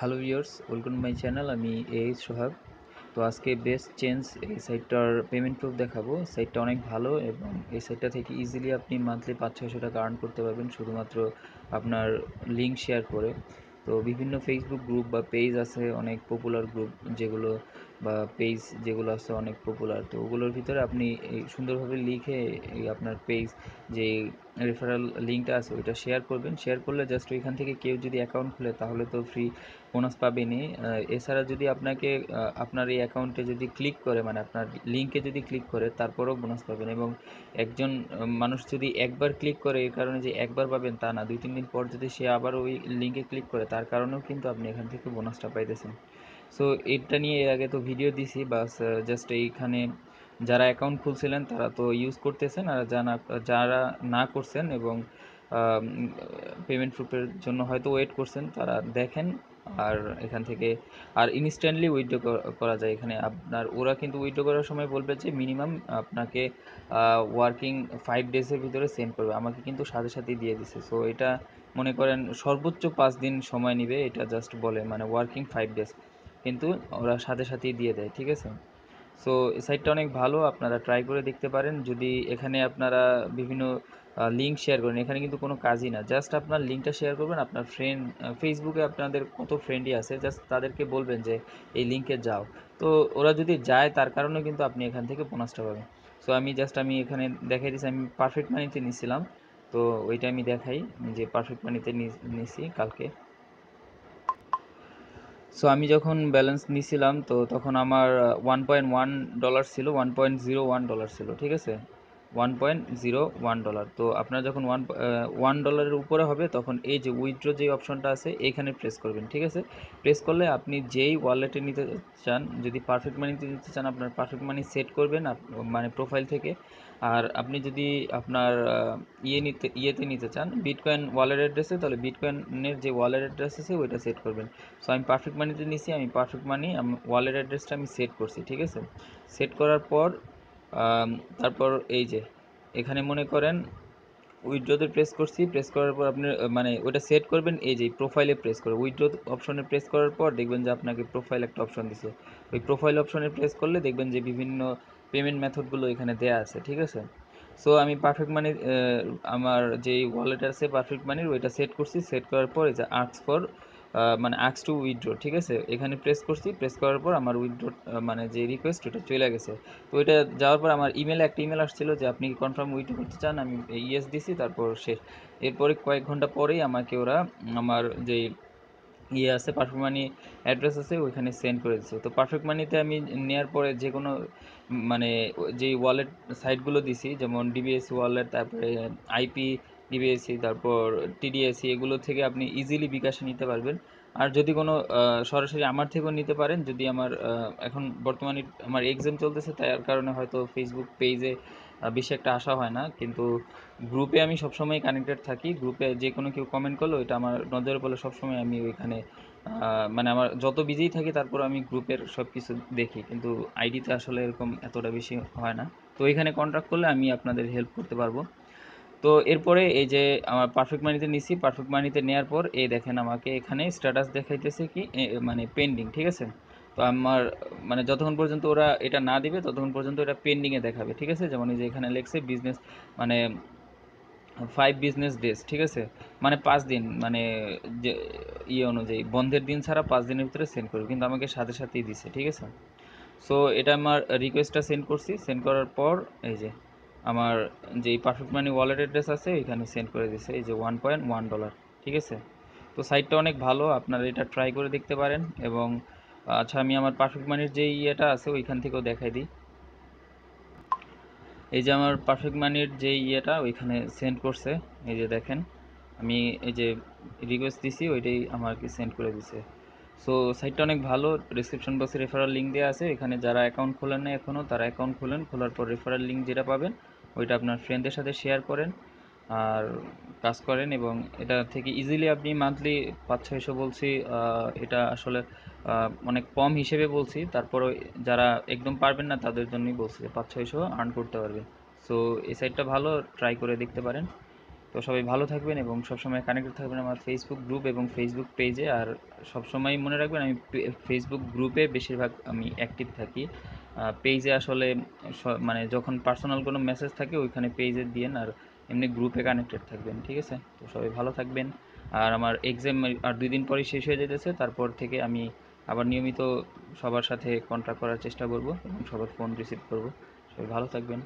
Hello viewers, welcome to my channel. আমি সোহাগ। তো আজকে বেস্ট চেঞ্জ এই সাইটটার পেমেন্ট প্রুফ দেখাবো। সাইটটা অনেক ভালো এবং এই সাইটটা থেকে ইজিলি আপনি মান্থলি 500-600 টাকা আর্ন করতে পারবেন শুধুমাত্র আপনার লিঙ্ক শেয়ার করে। তো বিভিন্ন ফেসবুক গ্রুপ বা পেজ আছে, অনেক পপুলার গ্রুপ যেগুলো বা পেজ যেগুলো আছে অনেক পপুলার, তো ওগুলোর ভিতরে আপনি এই সুন্দরভাবে লিখে এই আপনার পেজ যে রেফারেল লিঙ্কটা আছে ওইটা শেয়ার করবেন। শেয়ার করলে জাস্ট ওইখান থেকে কেউ যদি অ্যাকাউন্ট খুলে তাহলে তো ফ্রি বোনাস পাবেনই। এছাড়া যদি আপনাকে আপনার এই অ্যাকাউন্টে যদি ক্লিক করে, মানে আপনার লিঙ্কে যদি ক্লিক করে তারপরেও বোনাস পাবেন। এবং একজন মানুষ যদি একবার ক্লিক করে, এর কারণে যে একবার পাবেন তা না, 2-3 দিন পর যদি সে আবার ওই লিঙ্কে ক্লিক করে তার কারণেও কিন্তু আপনি এখান থেকে বোনাসটা পাইতেছেন। সো এটা নিয়ে এর আগে তো ভিডিও দিছি, বাস জাস্ট এইখানে যারা অ্যাকাউন্ট খুলছিলেন তারা তো ইউজ করতেছেন, আর যারা না করছেন এবং পেমেন্ট প্রুফের জন্য হয়তো ওয়েট করছেন তারা দেখেন। আর এখান থেকে আর ইনস্ট্যান্টলি উইথড্র করা যায় এখানে। আপনার ওরা কিন্তু উইথড্র করার সময় বলবে যে মিনিমাম আপনাকে ওয়ার্কিং 5 ডেজের ভিতরে সেন্ড করবে। আমাকে কিন্তু সাথে সাথেই দিয়ে দিছে। সো এটা মনে করেন সর্বোচ্চ 5 দিন সময় নেবে, এটা জাস্ট বলে, মানে ওয়ার্কিং 5 ডেজ, কিন্তু ওরা সাথে সাথেই দিয়ে দেয়। ঠিক আছে। সো এই সাইটটা অনেক ভালো, আপনারা ট্রাই করে দেখতে পারেন। যদি এখানে আপনারা বিভিন্ন লিঙ্ক শেয়ার করেন, এখানে কিন্তু কোনো কাজই না, জাস্ট আপনার লিঙ্কটা শেয়ার করবেন। আপনার ফ্রেন্ড ফেসবুকে আপনাদের কত ফ্রেন্ডই আছে, জাস্ট তাদেরকে বলবেন যে এই লিঙ্কে যাও। তো ওরা যদি যায় তার কারণেও কিন্তু আপনি এখান থেকে বোনাসটা পাবেন। সো আমি এখানে দেখাই দিচ্ছি, আমি পারফেক্ট মানিতে নিয়েছিলাম। তো ওইটা আমি দেখাই যে পারফেক্ট মানিতে নিয়েছি কালকে। সো আমি যখন ব্যালেন্স নিছিলাম তো তখন আমার $1.1 ছিল, $1.01 ছিল। ঠিক আছে, $1.01। তো আপনার যখন $1 উপরে হবে তখন এই যে উইথড্র যে অপশনটা আছে এইখানে প্রেস করবেন। ঠিক আছে, প্রেস করলে আপনি যেই ওয়ালেটে নিতে চান, যদি পারফেক্ট মানিতে নিতে চান আপনার পারফেক্ট মানি সেট করবেন মানে প্রোফাইল থেকে। আর আপনি যদি আপনার ইয়েতে নিতে চান বিটকয়েন ওয়ালেট অ্যাড্রেসে, তাহলে বিটকয়েনের যে ওয়ালেট অ্যাড্রেস আছে ওইটা সেট করবেন। সো আমি পারফেক্ট মানিতে নিছি, আমি পারফেক্ট মানি ওয়ালেট অ্যাড্রেসটা আমি সেট করছি। ঠিক আছে, সেট করার পর তারপর এই যে এখানে মনে করেন উইথড্রোতে প্রেস করছি। প্রেস করার পর আপনি মানে ওটা সেট করবেন এই যে প্রোফাইলে প্রেস করে উইথড্রো অপশনে প্রেস করার পর দেখবেন যে আপনাকে প্রোফাইল একটা অপশন দিছে। ওই প্রোফাইল অপশনে প্রেস করলে দেখবেন যে বিভিন্ন পেমেন্ট মেথডগুলো এখানে দেয়া আছে। ঠিক আছে। সো আমি পারফেক্ট মানি আমার যেই ওয়ালেট আছে পারফেক্ট মানির ওইটা সেট করছি। সেট করার পর এই যে আক্স টু উইথড্র, ঠিক আছে, এখানে প্রেস করছি। প্রেস করার পর আমার উইথড্র মানে যে রিকোয়েস্ট ওটা চলে গেছে। তো এটা যাওয়ার পর আমার একটা ইমেল আসছিল যে আপনি কি কনফার্ম উইথড্র করতে চান, আমি ইয়েস দিছি, তারপর শেষ। এরপরে কয়েক ঘন্টা পরেই আমাকে ওরা আমার যেই আছে পারফেক্ট মানি অ্যাড্রেস আছে ওইখানে সেন্ড করে দিচ্ছে। তো পারফেক্ট মানিতে আমি নেওয়ার পরে যে কোনো মানে যেই ওয়ালেট সাইটগুলো দিছি, যেমন ডিবিএসসি ওয়ালেট, তারপরে আইপি ডিবিএসসি, তারপর টিডিএসসি, এগুলো থেকে আপনি ইজিলি বিকাশে নিতে পারবেন। আর যদি কোনো সরাসরি আমার থেকেও নিতে পারেন। যদি আমার এখন বর্তমানে আমার এক্সাম চলতেছে, তার কারণে হয়তো ফেসবুক পেজে বেশি একটা আসা হয় না, কিন্তু গ্রুপে আমি সবসময় কানেক্টেড থাকি। গ্রুপে যে কোনো কেউ কমেন্ট করলো ওইটা আমার নজরে পড়লে সবসময় আমি ওইখানে মানে আমার যত বিজিই থাকি তারপর আমি গ্রুপের সব কিছু দেখি, কিন্তু আইডিতে আসলে এরকম এতটা বেশি হয় না। তো এখানে কন্ট্যাক্ট করলে আমি আপনাদের হেল্প করতে পারবো। তো এরপরে এই যে আমার পারফেক্ট মানিতে নিছি, পারফেক্ট মানিতে নেওয়ার পর এই দেখেন আমাকে এখানে স্ট্যাটাস দেখাইতেছে কি মানে পেন্ডিং। ঠিক আছে, তো আমার মানে যতক্ষণ পর্যন্ত ওরা এটা না দিবে ততক্ষণ পর্যন্ত এটা পেন্ডিংয়ে দেখাবে। ঠিক আছে, যেমন এই যে এখানে লেখছে বিজনেস মানে 5 বিজনেস ডেজ। ঠিক আছে, মানে 5 দিন, মানে যে অনুযায়ী বন্ধের দিন ছাড়া 5 দিনের ভিতরে সেন্ড করবে, কিন্তু আমাকে সাথে সাথেই দিছে। ঠিক আছে। সো এটা আমার রিকোয়েস্টটা সেন্ড করছি। সেন্ড করার পর এই যে আমার যেই পারফেক্ট মানি ওয়ালেট অ্যাড্রেস আছে এখানে সেন্ড করে দিছে এই যে $1.1। ঠিক আছে, তো সাইটটা অনেক ভালো, আপনারা এটা ট্রাই করে দেখতে পারেন। এবং আচ্ছা, আমি আমার পারফেক্ট মানির যে ইয়েটা আছে ওইখান থেকেও দেখাই দিই। এই যে আমার পারফেক্ট মানির যে ইয়েটা ওইখানে সেন্ড করছে, এই যে দেখেন আমি এই যে রিকোয়েস্ট দিছি ওইটাই আমাকে সেন্ড করে দিছে। সো সাইটটা অনেক ভালো। ডিসক্রিপশন বক্সে রেফারেল লিঙ্ক দেওয়া আছে, এখানে যারা অ্যাকাউন্ট খোলেন না এখনও তারা অ্যাকাউন্ট খোলেন। খোলার পর রেফারেল লিঙ্ক যেটা পাবেন ওইটা আপনার ফ্রেন্ডদের সাথে শেয়ার করেন আর কাজ করেন, এবং এটা থেকে ইজিলি আপনি মান্থলি 500-600 বলছি, এটা আসলে অনেক কম হিসেবে বলছি, তারপরও যারা একদম পারবেন না তাদের জন্যই বলছি যে 500-600 আর্ন করতে পারবেন। সো এই সাইটটা ভালো, ট্রাই করে দেখতে পারেন। তো সবাই ভালো থাকবেন এবং সবসময় কানেক্টেড থাকবেন আমার ফেসবুক গ্রুপ এবং ফেসবুক পেজে। আর সবসময় মনে রাখবেন আমি ফেসবুক গ্রুপে বেশিরভাগ আমি অ্যাক্টিভ থাকি। পেজে আসলে মানে যখন পার্সোনাল কোনো মেসেজ থাকে ওইখানে পেজে দিয়েন, আর এমনি গ্রুপে কানেক্টেড থাকবেন, ঠিক আছে? তো সবাই ভালো থাকবেন। আর আমার এক্সাম আর 2 দিন পরেই শেষ হয়ে যেতেছে, তারপর থেকে আমি আবার নিয়মিত সবার সাথে কন্ট্যাক্ট করার চেষ্টা করব এবং সবার ফোন রিসিভ করব। সবাই ভালো থাকবেন।